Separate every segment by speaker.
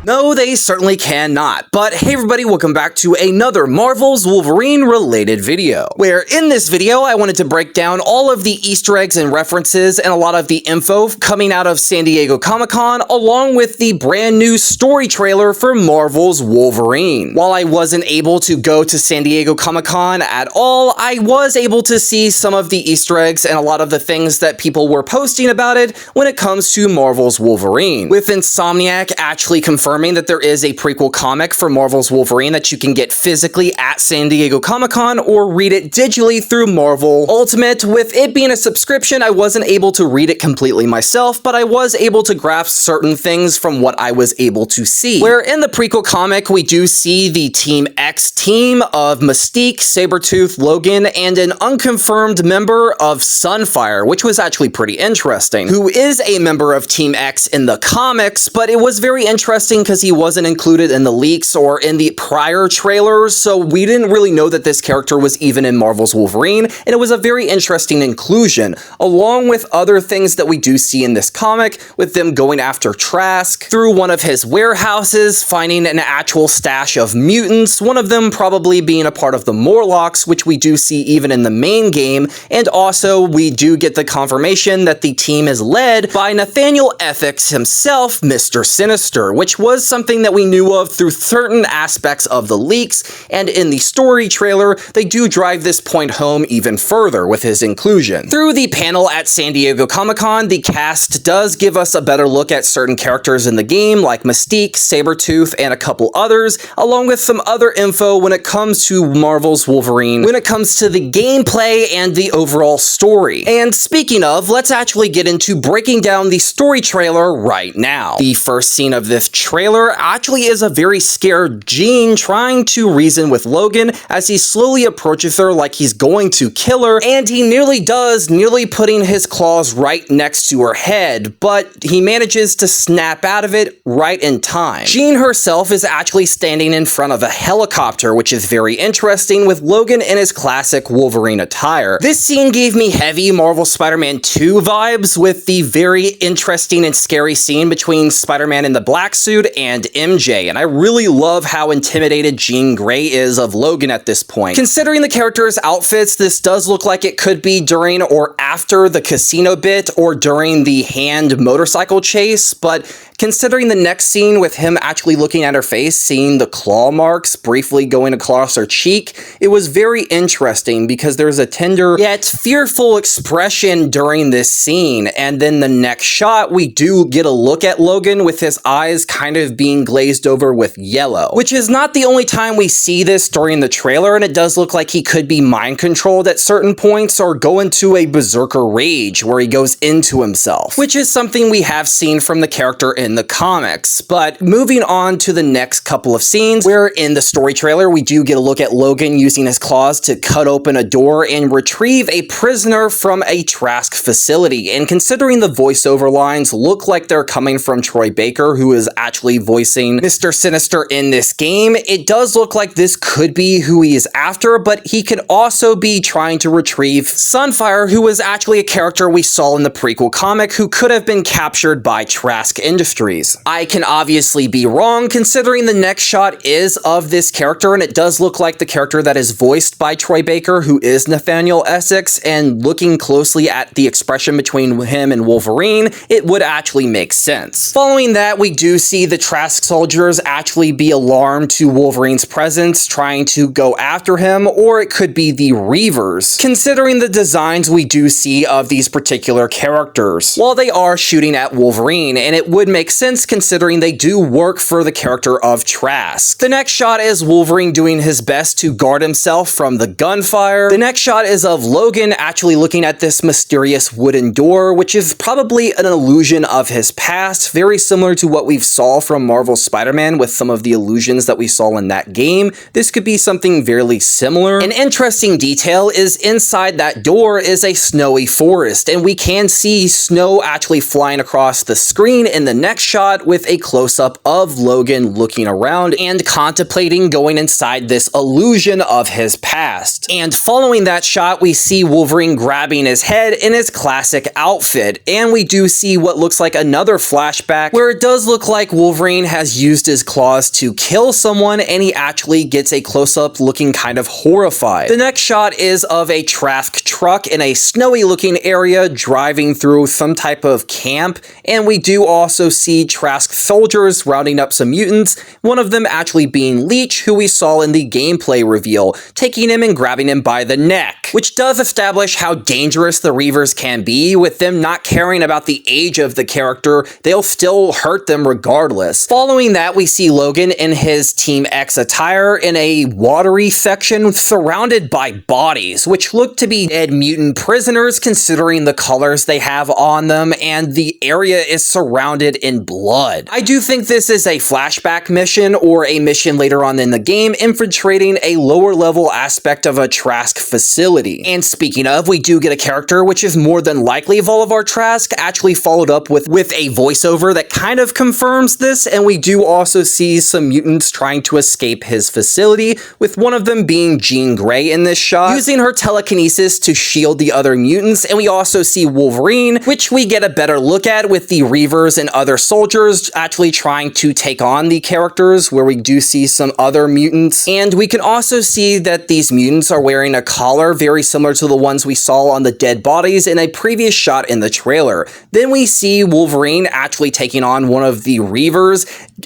Speaker 1: No, they certainly cannot. But hey everybody, welcome back to another Marvel's Wolverine related video, where in this video I wanted to break down all of the Easter eggs and references and a lot of the info coming out of San Diego Comic-Con, along with the brand new story trailer for Marvel's Wolverine. While I wasn't able to go to San Diego Comic-Con at all, I was able to see some of the Easter eggs and a lot of the things that people were posting about it when it comes to Marvel's Wolverine, with Insomniac actually confirming that there is a prequel comic for Marvel's Wolverine that you can get physically at San Diego Comic-Con or read it digitally through Marvel Ultimate. With it being a subscription, I wasn't able to read it completely myself, but I was able to grasp certain things from what I was able to see. Where in the prequel comic, we do see the Team X team of Mystique, Sabretooth, Logan, and an unconfirmed member of Sunfire, which was actually pretty interesting, who is a member of Team X in the comics, but it was very interesting because he wasn't included in the leaks or in the prior trailers, so we didn't really know that this character was even in Marvel's Wolverine, and it was a very interesting inclusion, along with other things that we do see in this comic, with them going after Trask through one of his warehouses, finding an actual stash of mutants, one of them probably being a part of the Morlocks, which we do see even in the main game, and also we do get the confirmation that the team is led by Nathaniel Ethics himself, Mr. Sinister, which was something that we knew of through certain aspects of the leaks, and in the story trailer, they do drive this point home even further with his inclusion. Through the panel at San Diego Comic-Con, the cast does give us a better look at certain characters in the game, like Mystique, Sabretooth, and a couple others, along with some other info when it comes to Marvel's Wolverine, when it comes to the gameplay and the overall story. And speaking of, let's actually get into breaking down the story trailer right now. The first scene of this trailer actually is a very scared Jean trying to reason with Logan as he slowly approaches her like he's going to kill her, and he nearly does, nearly putting his claws right next to her head, but he manages to snap out of it right in time. Jean herself is actually standing in front of a helicopter, which is very interesting, with Logan in his classic Wolverine attire. This scene gave me heavy Marvel Spider-Man 2 vibes, with the very interesting and scary scene between Spider-Man in the black suit and MJ, and I really love how intimidated Jean Grey is of Logan at this point. Considering the character's outfits, this does look like it could be during or after the casino bit or during the hand motorcycle chase, but considering the next scene with him actually looking at her face, seeing the claw marks briefly going across her cheek, it was very interesting because there's a tender yet fearful expression during this scene, and then the next shot we do get a look at Logan with his eyes kind of being glazed over with yellow, which is not the only time we see this during the trailer, and it does look like he could be mind controlled at certain points or go into a berserker rage where he goes into himself, which is something we have seen from the character in the comics. But moving on to the next couple of scenes, where in the story trailer we do get a look at Logan using his claws to cut open a door and retrieve a prisoner from a Trask facility, and considering the voiceover lines look like they're coming from Troy Baker, who is actually voicing Mr. Sinister in this game, it does look like this could be who he is after, but he could also be trying to retrieve Sunfire, who was actually a character we saw in the prequel comic who could have been captured by Trask Industries. I can obviously be wrong, considering the next shot is of this character, and it does look like the character that is voiced by Troy Baker, who is Nathaniel Essex, and looking closely at the expression between him and Wolverine, it would actually make sense. Following that, we do see the Trask soldiers actually be alarmed to Wolverine's presence, trying to go after him, or it could be the Reavers, considering the designs we do see of these particular characters, while they are shooting at Wolverine, and it would make sense considering they do work for the character of Trask. The next shot is Wolverine doing his best to guard himself from the gunfire. The next shot is of Logan actually looking at this mysterious wooden door, which is probably an illusion of his past, very similar to what we've saw from Marvel's Spider-Man with some of the illusions that we saw in that game. This could be something very similar. An interesting detail is inside that door is a snowy forest, and we can see snow actually flying across the screen in the next next shot with a close-up of Logan looking around and contemplating going inside this illusion of his past. And following that shot, we see Wolverine grabbing his head in his classic outfit, and we do see what looks like another flashback where it does look like Wolverine has used his claws to kill someone, and he actually gets a close-up looking kind of horrified. The next shot is of a Trask truck in a snowy looking area driving through some type of camp, and we do also see Trask soldiers rounding up some mutants, one of them actually being Leech, who we saw in the gameplay reveal, taking him and grabbing him by the neck, which does establish how dangerous the Reavers can be. With them not caring about the age of the character, they'll still hurt them regardless. Following that, we see Logan in his Team X attire in a watery section surrounded by bodies, which look to be dead mutant prisoners considering the colors they have on them, and the area is surrounded in blood. I do think this is a flashback mission or a mission later on in the game infiltrating a lower level aspect of a Trask facility. And speaking of, we do get a character which is more than likely Volivar Trask, actually followed up with a voiceover that kind of confirms this, and we do also see some mutants trying to escape his facility, with one of them being Jean Grey in this shot, using her telekinesis to shield the other mutants. And we also see Wolverine, which we get a better look at with the Reavers and other soldiers actually trying to take on the characters, where we do see some other mutants. And we can also see that these mutants are wearing a collar very similar to the ones we saw on the dead bodies in a previous shot in the trailer. Then we see Wolverine actually taking on one of the Reavers,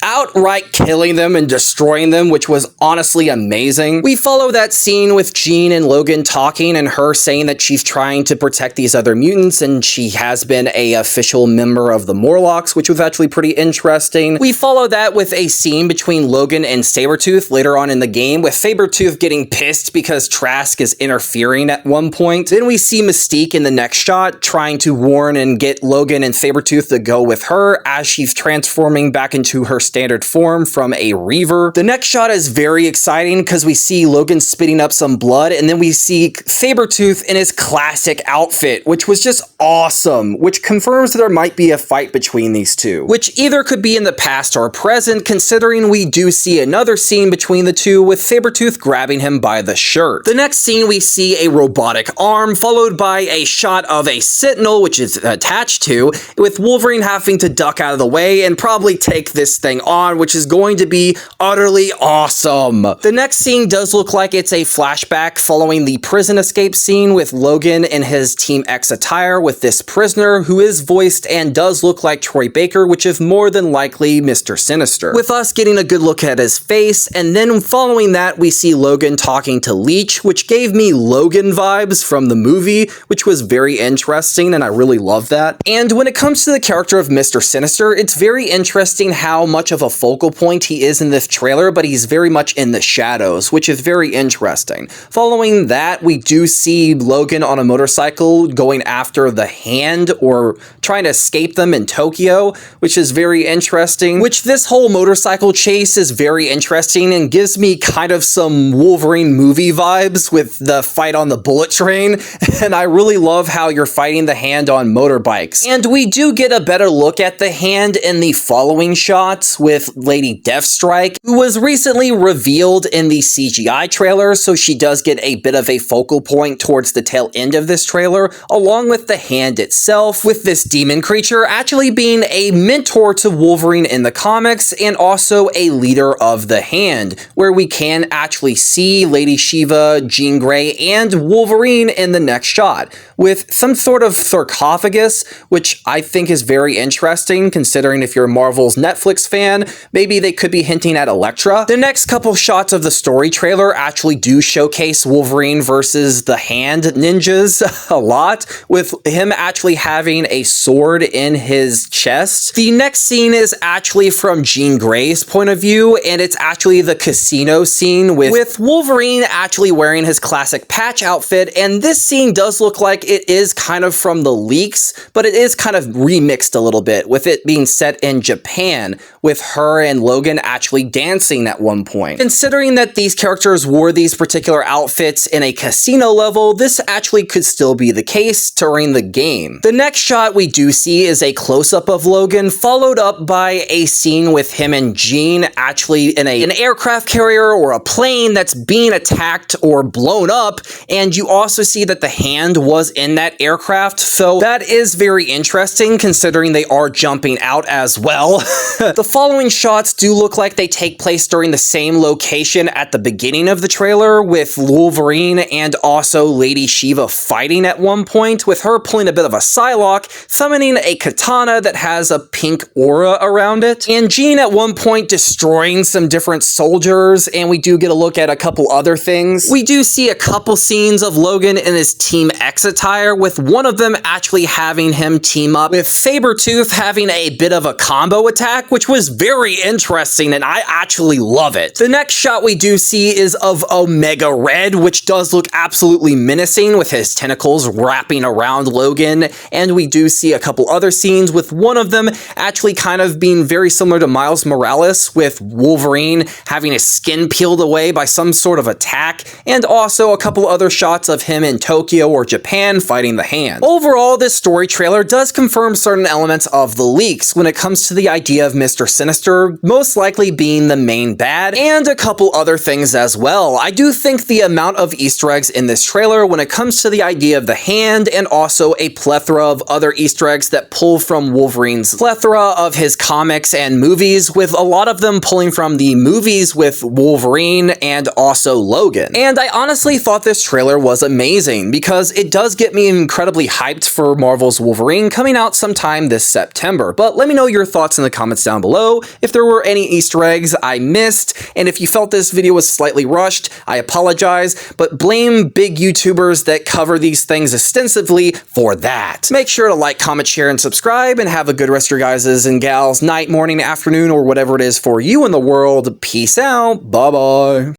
Speaker 1: outright killing them and destroying them, which was honestly amazing. We follow that scene with Jean and Logan talking, and her saying that she's trying to protect these other mutants, and she has been a official member of the Morlocks, which was actually pretty interesting. We follow that with a scene between Logan and Sabretooth later on in the game, with Sabretooth getting pissed because Trask is interfering at one point. Then we see Mystique in the next shot trying to warn and get Logan and Sabretooth to go with her as she's transforming back into her standard form from a Reaver. The next shot is very exciting because we see Logan spitting up some blood, and then we see Sabretooth in his classic outfit, which was just awesome, which confirms that there might be a fight between these two, which either could be in the past or present, considering we do see another scene between the two with Sabretooth grabbing him by the shirt. The next scene, we see a robotic arm followed by a shot of a Sentinel, which is attached to, with Wolverine having to duck out of the way and probably take this thing on, which is going to be utterly awesome. The next scene does look like it's a flashback following the prison escape scene with Logan in his Team X attire with this prisoner who is voiced and does look like Troy Baker, which is more than likely Mr. Sinister, with us getting a good look at his face. And then following that, we see Logan talking to Leech, which gave me Logan vibes from the movie, which was very interesting, and I really love that. And when it comes to the character of Mr. Sinister, it's very interesting how much of a focal point he is in this trailer, but he's very much in the shadows, which is very interesting. Following that, we do see Logan on a motorcycle going after the Hand, or trying to escape them in Tokyo, which is very interesting, which this whole motorcycle chase is very interesting and gives me kind of some Wolverine movie vibes with the fight on the bullet train, and I really love how you're fighting the Hand on motorbikes. And we do get a better look at the Hand in the following shots with Lady Deathstrike, who was recently revealed in the CGI trailer, so she does get a bit of a focal point towards the tail end of this trailer, along with the Hand itself, with this demon creature actually being a mentor to Wolverine in the comics and also a leader of the Hand, where we can actually see Lady Shiva, Jean Grey, and Wolverine in the next shot, with some sort of sarcophagus, which I think is very interesting considering if you're Marvel's Netflix fan, maybe they could be hinting at Elektra. The next couple shots of the story trailer actually do showcase Wolverine versus the Hand ninjas a lot, with him actually having a sword in his chest. The next scene is actually from Jean Grey's point of view, and it's actually the casino scene with Wolverine actually wearing his classic patch outfit, and this scene does look like it is kind of from the leaks, but it is kind of remixed a little bit, with it being set in Japan, with her and Logan actually dancing at one point. Considering that these characters wore these particular outfits in a casino level, this actually could still be the case during the game. The next shot we do see is a close-up of Logan, followed up by a scene with him and Jean actually in an aircraft carrier or a plane that's being attacked or blown up, and you also see that the hand was in that aircraft, so that is very interesting considering they are jumping out as well. The following shots do look like they take place during the same location at the beginning of the trailer, with Wolverine and also Lady Shiva fighting at one point, with her pulling a bit of a Psylocke, summoning a katana that has a pink aura around it, and Jean at one point destroying some different soldiers, and we do get a look at a couple other things. We do see a couple scenes of Logan in his Team X attire, with one of them actually having him team up with Sabretooth, having a bit of a combo attack, which was very interesting, and I actually love it. The next shot we do see is of Omega Red, which does look absolutely menacing with his tentacles wrapping around Logan, and we do see a couple other scenes, with one of them actually kind of being very similar to Miles Morales, with Wolverine having his skin peeled away by some sort of attack, and also a couple other shots of him in Tokyo or Japan fighting the Hand. Overall, this story trailer does confirm certain elements of the leaks when it comes to the idea of Mr. Sinister most likely being the main bad, and a couple other things as well. I do think the amount of Easter eggs in this trailer when it comes to the idea of the Hand, and also a plethora of other Easter eggs that pull from Wolverine's plethora of his comics and movies, with a lot of them pulling from the movies with Wolverine and also Logan. And I honestly thought this trailer was amazing, because it does get me incredibly hyped for Marvel's Wolverine coming out sometime this September. But let me know your thoughts in the comments down below, if there were any Easter eggs I missed, and if you felt this video was slightly rushed, I apologize, but blame big YouTubers that cover these things extensively for that. Make sure to like, comment, share, and subscribe, and have a good rest of your guys' and gals' night, morning, afternoon, or whatever it is for you in the world. Peace out. Bye-bye.